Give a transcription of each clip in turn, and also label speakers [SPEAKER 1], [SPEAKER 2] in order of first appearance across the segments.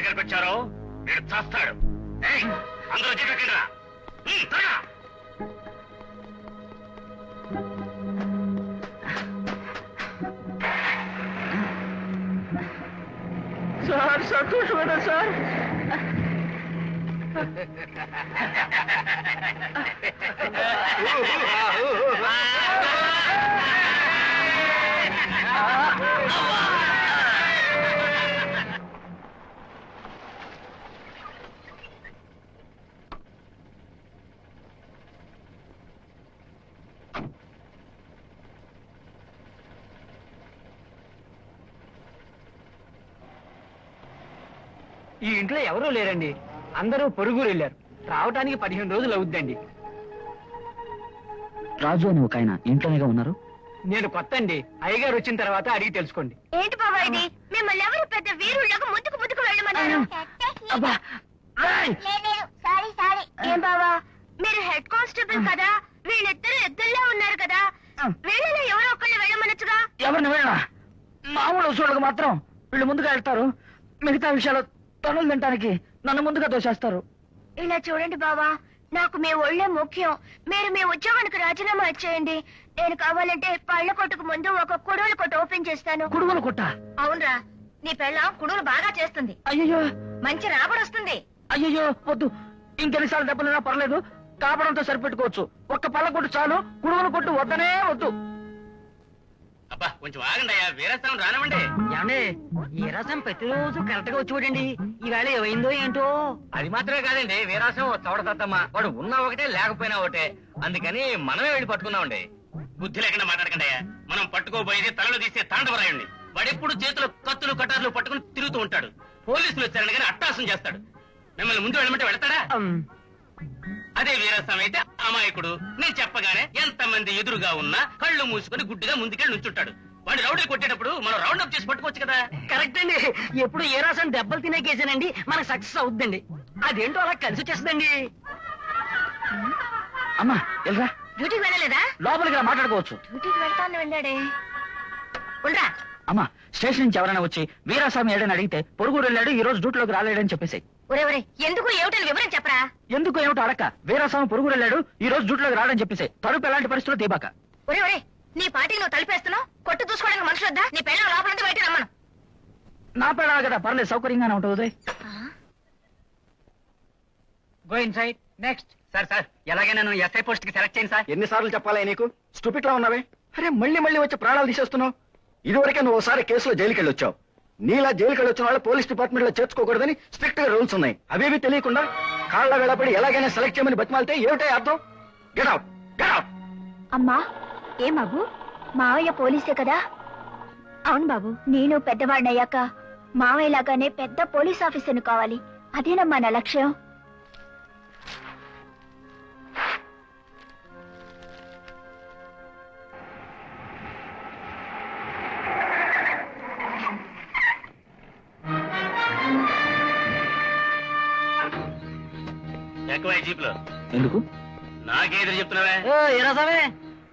[SPEAKER 1] దగ్గరకు వచ్చారో వీడు చేస్తాడు. అందరూ చెప్పకుండా
[SPEAKER 2] సార్ సంతోషమేనా సార్? ఈ ఇంట్లో ఎవరూ లేరండి, అందరూ పొరుగురు వెళ్ళారు. రావటానికి 15 రోజులు అవుద్దండి.
[SPEAKER 3] రాజు అని ఒక ఆయన ఇంట్లోనేగా ఉన్నారు.
[SPEAKER 2] నేను కొత్త అండి, అయ్యగారు వచ్చిన తర్వాత అడిగి తెలుసుకోండి.
[SPEAKER 4] ఏంటి బాబా ఇది? మిమ్మల్ని ఎవరు పెద్ద వీరుళ్ళగా ముందుకు వెళ్ళమన్నారు? ఏం బావా, మీరు హెడ్ కానిస్టేబుల్ కదా, వీళ్ళిద్దరు ఎద్దుల్లో ఉన్నారు కదా, వీళ్ళలో ఎవరో ఒకళ్ళు వెళ్ళమనొచ్చుగా.
[SPEAKER 3] ఎవరిని వెళ్ళా? మామూలు వసూళ్ళకు మాత్రం వీళ్ళు ముందుగా వెళ్తారు. మిగతా విషయాలు తనులు తినడానికి నన్ను ముందుగా దోషేస్తారు.
[SPEAKER 4] ఇలా చూడండి బావా, నాకు మీ ఒళ్ళే ముఖ్యం. మీరు మీ ఉద్యోగానికి రాజీనామా ఇచ్చేయండి. నేను కావాలంటే పళ్ళ కొట్టుకు ముందు ఒక కుడువుల కొట్టు ఓపెన్ చేస్తాను.
[SPEAKER 3] కుడువల కొట్ట?
[SPEAKER 4] అవునరా, నీ పెళ్ళం కుడువులు బాగా చేస్తుంది.
[SPEAKER 3] అయ్యో,
[SPEAKER 4] మంచి రాబడి వస్తుంది.
[SPEAKER 3] అయ్యో వద్దు, ఇంకెన్నిసార్లు దెబ్బలున్నా పర్లేదు, కాపడంతో సరిపెట్టుకోవచ్చు. ఒక్క పళ్ళ కొట్టు చాలు, కుడువల కొట్టు వద్దనే వద్దు.
[SPEAKER 1] అబ్బా కొంచెం ఆగండి అయ్యా, వీరస్థానం రానివ్వండి.
[SPEAKER 2] ఏమండి, ఈ రసం ప్రతిరోజు కరెక్ట్ గా వచ్చి చూడండి. ఈవేళ ఏమైందో ఏంటో.
[SPEAKER 1] అది మాత్రమే కాదండి, వీరాసం చౌడతత్తమ్మ, వాడు ఉన్నా ఒకటే లేకపోయినా ఒకటే. అందుకని మనమే వెళ్ళి పట్టుకున్నామండి. బుద్ధి లేకుండా మాట్లాడకండి అయ్యా. మనం పట్టుకోబోయేది తలలో తీసే తాండవరాయండి. వాడెప్పుడు చేతిలో కత్తులు కటార్లు పట్టుకుని తిరుగుతూ ఉంటాడు. పోలీసులు వచ్చారని కానీ అట్టాసం చేస్తాడు. మిమ్మల్ని ముందు వెళ్ళమంటే వెళ్తాడా? అదే వీరస్వామి అయితే అమాయకుడు. నేను చెప్పగానే ఎంతమంది ఎదురుగా ఉన్నా కళ్ళు మూసుకొని గుడ్డిగా ముందుకెళ్ళి నుంచుంటాడు. వాడు రౌడీ కొట్టేటప్పుడు మనం రౌండ్ అప్ చేసి పట్టుకోవచ్చు కదా.
[SPEAKER 2] కరెక్ట్ అండి, ఎప్పుడు ఏ రాసం దెబ్బలు తినే కేసేనండి మనకు సక్సెస్ అవుద్దండి. అదేంటో అలా కలిసి వచ్చేస్తుందండి.
[SPEAKER 3] అమ్మా వెళ్ళరా.
[SPEAKER 4] డ్యూటీకి వెళ్ళలేదా?
[SPEAKER 3] లోపలికి రా, మాట్లాడుకోవచ్చు.
[SPEAKER 4] డ్యూటీకి వెళ్తాను వెళ్ళాడే. ఉండరా.
[SPEAKER 3] అమ్మా, స్టేషన్ నుంచి ఎవరైనా వచ్చి వీరాస్వామి ఏడని అడిగితే పొరుగురు వెళ్ళాడు, ఈ రోజు డ్యూటీలోకి రాలేడని చెప్పేసి.
[SPEAKER 4] ఒరే ఒరే, ఎందుకు ఏమిటని వివరం చెప్పరా.
[SPEAKER 3] ఎందుకు ఏమిటో అడక్క, వీరాస్వామి పొరుగురు వెళ్ళాడు, ఈ రోజు డ్యూటీలోకి రాడని చెప్పేసి. తలుపు ఎలాంటి పరిస్థితుల్లో తీబాక.
[SPEAKER 4] ఒరే ఒరే, నీ పార్టీకి నువ్వు తలిపేస్తున్నావు. కొట్టు చూసుకోవడానికి మనుషులు వద్దా? నీ పెళ్ళం లోపల నుంచి బయట రమ్మను.
[SPEAKER 3] నా పెళ్ళాలి కదా, పర్లేదు, సౌకర్యంగానే ఉంటుంది.
[SPEAKER 2] Go in side. Next. Sir ఎలాగైనా నన్ను ఎస్ఐ పోస్ట్ కి సెలెక్ట్ చేయండి సార్.
[SPEAKER 5] ఎన్నిసార్లు చెప్పాలా నీకు? స్టూపిడ్ లా ఉన్నావే. అరే మళ్ళీ వచ్చి ప్రాణాలు తీసేస్తున్నావు. ఇదివరకే నువ్వు ఒకసారి కేసులో జైలుకి వెళ్ళొచ్చావు. నీలా జైలుకి వెళ్ళొచ్చిన వాళ్ళు పోలీస్ డిపార్ట్మెంట్ లో చేర్చుకోకూడదని స్ట్రిక్ట్ గా రూల్స్ ఉన్నాయి. అవేవి తెలియకుండా కాళ్ళ వెళ్ళబడి ఎలాగైనా సెలెక్ట్ చేయమని బతిమాలితే ఏమిటో అర్థం? Get out, get out.
[SPEAKER 4] అమ్మా, ఏం బాబు, మావయ్య పోలీసే కదా? అవును బాబు, నేను పెద్దవాడినయ్యాక మావయ్య లాగానే పెద్ద పోలీస్ ఆఫీసర్ను కావాలి. అదేనమ్మా నా లక్ష్యం.
[SPEAKER 1] ఎక్కువ జీప్ లో
[SPEAKER 3] ఎందుకు?
[SPEAKER 1] నాకేదో చెప్తున్నావే?
[SPEAKER 2] ఏరాసావే,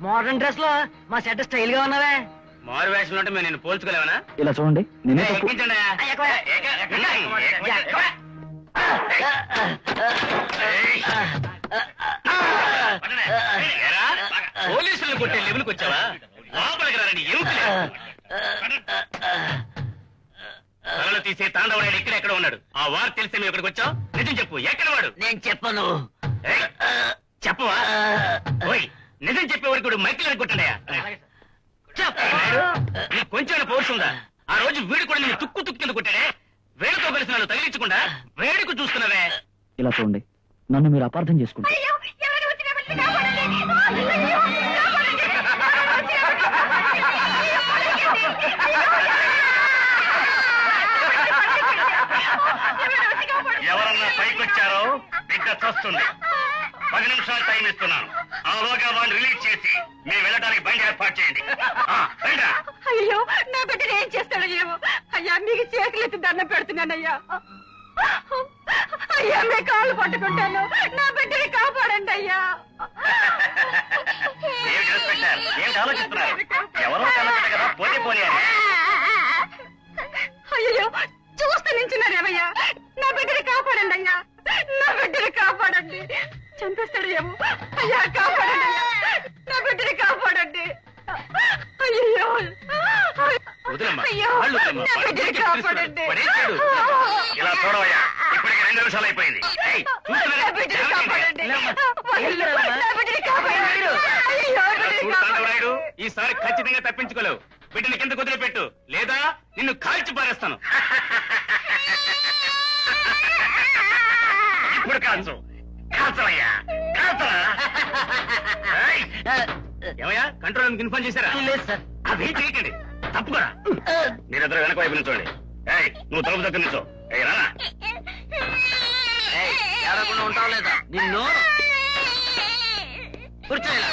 [SPEAKER 2] మోడర్న్ డ్రెస్ లో మా సెట్ స్టైల్ గా ఉన్నావే.
[SPEAKER 1] మారు వేషంలో ఉంటే మేము నేను పోల్చుకోలేవనా?
[SPEAKER 3] ఇలా చూడండి, నేనే తప్పు.
[SPEAKER 1] ఎక్కించండి. పోలీసులు కొట్టే లెవెల్కి వచ్చావా? లోపలికి రారని తలలో తీసే తాండవరాయుడు ఎక్కడ ఉన్నాడు? ఆ వారు తెలిస్తే మేము ఇక్కడికి వచ్చావు. నిజం చెప్పు, ఎక్కడ వాడు?
[SPEAKER 2] నేను చెప్పను.
[SPEAKER 1] చెప్పవా? ఓయ్, నిజం చెప్పేవాడికి కూడా మైకిల్ కొట్టండియా. నీకు కొంచెం పౌరుషం ఉందా? ఆ రోజు వీడు కూడా నేను తుక్కు కింద కొట్టాడే. వేడుతో కలిసి నన్ను తగిలించకుండా వేడుకు చూస్తున్నావే.
[SPEAKER 3] ఇలా చూడండి, నన్ను మీరు అపార్థం చేసుకుంటారు.
[SPEAKER 1] ఎవరన్నా పైకి వచ్చారో బిడ్డ చస్తుంది. 10 నిమిషాలు టైం ఇస్తున్నాను. ఆలోగా వాళ్ళు రిలీజ్ చేసి మేము వెళ్ళడానికి బండి ఏర్పాటు చేయండి.
[SPEAKER 4] అయ్యో, నా బిడ్డను ఏం చేస్తాడు ఏమో. అయ్యా, మీకు చేతులెత్తి దండం పెడుతున్నానయ్యా. అయ్యా, మీ కాళ్ళు పట్టుకుంటాను. నా బిడ్డని కాపాడండి అయ్యా.
[SPEAKER 1] ఏమిటి ఆలోచిస్తున్నారు? ఎవరో కలగట కదా, పోతే పోనీ.
[SPEAKER 4] అయ్యో, చూస్తూ నించున్నారేమయ్యా.
[SPEAKER 1] వదిలమ్మా
[SPEAKER 4] అయ్యో,
[SPEAKER 1] కాళ్ళు వదిలమ్మా.
[SPEAKER 4] నా బిడ్డని
[SPEAKER 1] వాడికి
[SPEAKER 4] కాపాడండి.
[SPEAKER 1] తెలుసు. వాడేం చేయడు. ఇలా చూడవయ్యా ఇప్పటికి 2 నిమిషాలు అయిపోయింది ఏయ్, చూస్తున్నారా?
[SPEAKER 4] నా బిడ్డని
[SPEAKER 1] ఏమిటి?
[SPEAKER 4] కాపాడండి.
[SPEAKER 1] లేమ్మా.
[SPEAKER 4] నా బిడ్డని కాపాడండి. అయ్యో, నా బిడ్డని
[SPEAKER 1] చూడు
[SPEAKER 4] కాపాడండి.
[SPEAKER 1] తాండవరాయుడు, ఈసారి ఖచ్చితంగా తప్పించుకోలేవు. బిడ్డని కింద కుదిరిపెట్టు లేదా నిన్ను కాల్చి పారేస్తాను. ఇప్పుడు కాల్చు కాల్చవయ్యా కాల్చరా. ఏయ్, ఏమయ్యా కంట్రోల్ రూమ్ ఇన్ఫార్మ్ చేశారా?
[SPEAKER 3] లేదు సార్.
[SPEAKER 1] అదే చేయకండి తప్పుకోరా. మీరిద్దరు వెనక వైపు నుంచోండి. ఏయ్, నువ్వు తలుపు దగ్గర నుంచో. ఏయ్, రా.
[SPEAKER 3] ఏడకుండా ఉంటావు లేదా నిన్ను కూర్చోయలా